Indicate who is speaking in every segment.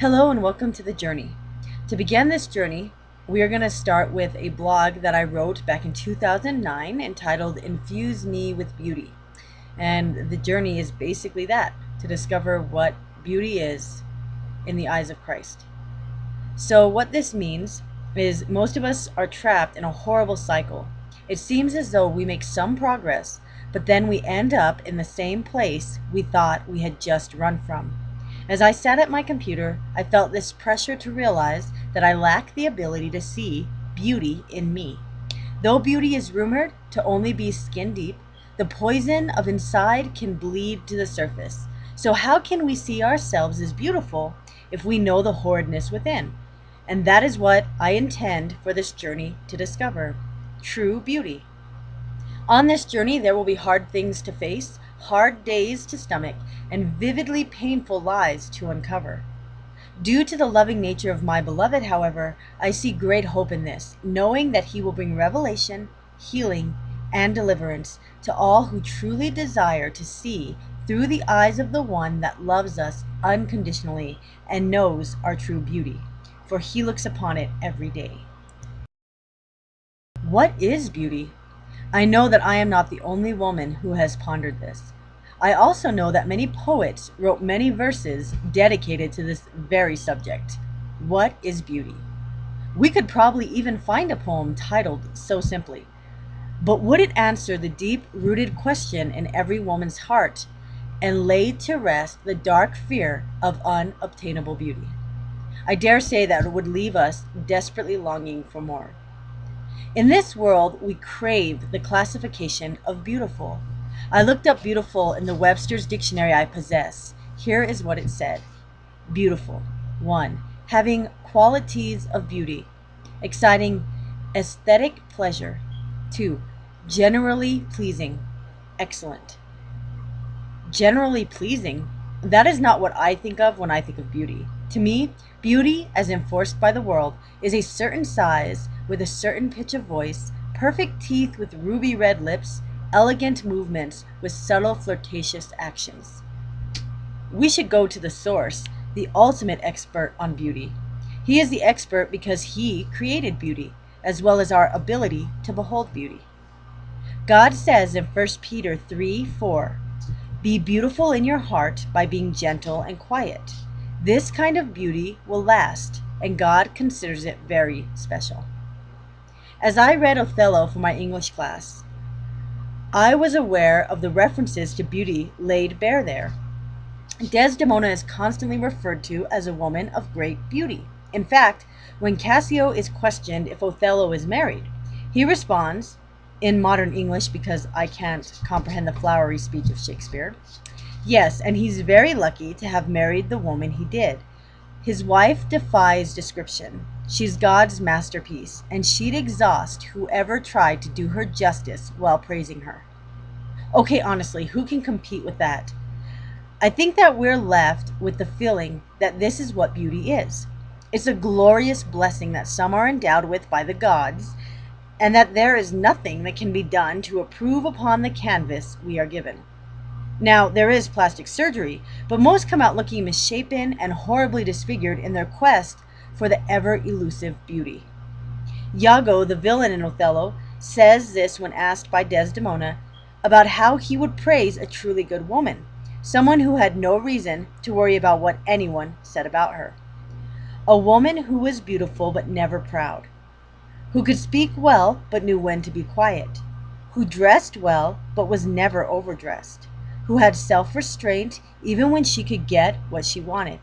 Speaker 1: Hello and welcome to the journey. To begin this journey, we are going to start with a blog that I wrote back in 2009 entitled Infuse Me with Beauty. And the journey is basically that, to discover what beauty is in the eyes of Christ. So what this means is most of us are trapped in a horrible cycle. It seems as though we make some progress, but then we end up in the same place we thought we had just run from. As I sat at my computer, I felt this pressure to realize that I lack the ability to see beauty in me. Though beauty is rumored to only be skin deep, the poison of inside can bleed to the surface. So how can we see ourselves as beautiful if we know the horridness within? And that is what I intend for this journey to discover: true beauty. On this journey, there will be hard things to face, hard days to stomach, and vividly painful lies to uncover. Due to the loving nature of my beloved, however, I see great hope in this, knowing that he will bring revelation, healing, and deliverance to all who truly desire to see through the eyes of the one that loves us unconditionally and knows our true beauty, for he looks upon it every day. What is beauty? I know that I am not the only woman who has pondered this. I also know that many poets wrote many verses dedicated to this very subject. What is beauty? We could probably even find a poem titled so simply. But would it answer the deep-rooted question in every woman's heart and lay to rest the dark fear of unobtainable beauty? I dare say that it would leave us desperately longing for more. In this world, we crave the classification of beautiful. I looked up beautiful in the Webster's dictionary I possess. Here is what it said. Beautiful. 1. Having qualities of beauty. Exciting aesthetic pleasure. 2. Generally pleasing. Excellent. Generally pleasing? That is not what I think of when I think of beauty. To me, beauty, as enforced by the world, is a certain size with a certain pitch of voice, perfect teeth with ruby red lips, elegant movements with subtle flirtatious actions. We should go to the source, the ultimate expert on beauty. He is the expert because he created beauty, as well as our ability to behold beauty. God says in 1 Peter 3:4, "Be beautiful in your heart by being gentle and quiet." This kind of beauty will last, and God considers it very special. As I read Othello for my English class, I was aware of the references to beauty laid bare there. Desdemona is constantly referred to as a woman of great beauty. In fact, when Cassio is questioned if Othello is married, he responds, in modern English because I can't comprehend the flowery speech of Shakespeare, yes, and he's very lucky to have married the woman he did. His wife defies description. She's God's masterpiece, and she'd exhaust whoever tried to do her justice while praising her. Okay, honestly, who can compete with that? I think that we're left with the feeling that this is what beauty is. It's a glorious blessing that some are endowed with by the gods, and that there is nothing that can be done to improve upon the canvas we are given. Now, there is plastic surgery, but most come out looking misshapen and horribly disfigured in their quest for the ever-elusive beauty. Iago, the villain in Othello, says this when asked by Desdemona about how he would praise a truly good woman, someone who had no reason to worry about what anyone said about her. A woman who was beautiful but never proud, who could speak well but knew when to be quiet, who dressed well but was never overdressed, who had self-restraint even when she could get what she wanted,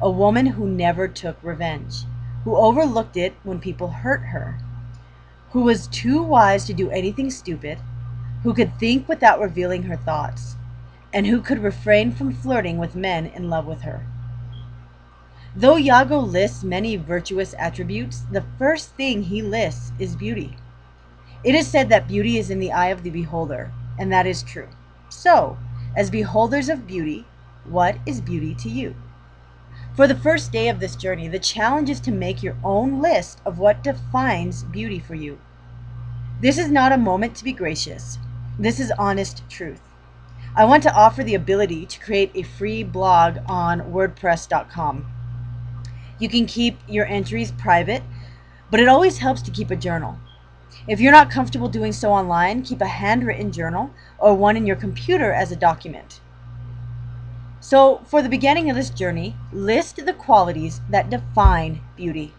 Speaker 1: a woman who never took revenge, who overlooked it when people hurt her, who was too wise to do anything stupid, who could think without revealing her thoughts, and who could refrain from flirting with men in love with her. Though Iago lists many virtuous attributes, the first thing he lists is beauty. It is said that beauty is in the eye of the beholder, and that is true. So, as beholders of beauty, what is beauty to you? For the first day of this journey, the challenge is to make your own list of what defines beauty for you. This is not a moment to be gracious. This is honest truth. I want to offer the ability to create a free blog on WordPress.com. You can keep your entries private, but it always helps to keep a journal. If you're not comfortable doing so online, keep a handwritten journal or one in your computer as a document. So, for the beginning of this journey, list the qualities that define beauty.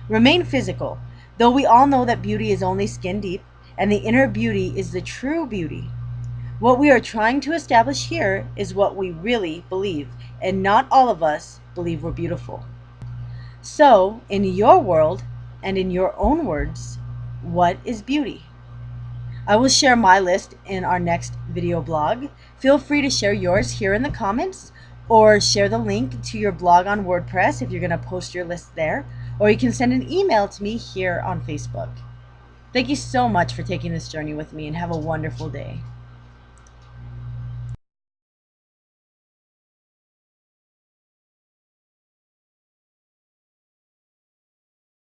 Speaker 1: Remain physical, though we all know that beauty is only skin deep, and the inner beauty is the true beauty. What we are trying to establish here is what we really believe, and not all of us believe we're beautiful. So, in your world, and in your own words, what is beauty? I will share my list in our next video blog. Feel free to share yours here in the comments, or share the link to your blog on WordPress if you're going to post your list there, or you can send an email to me here on Facebook. Thank you so much for taking this journey with me, and have a wonderful day.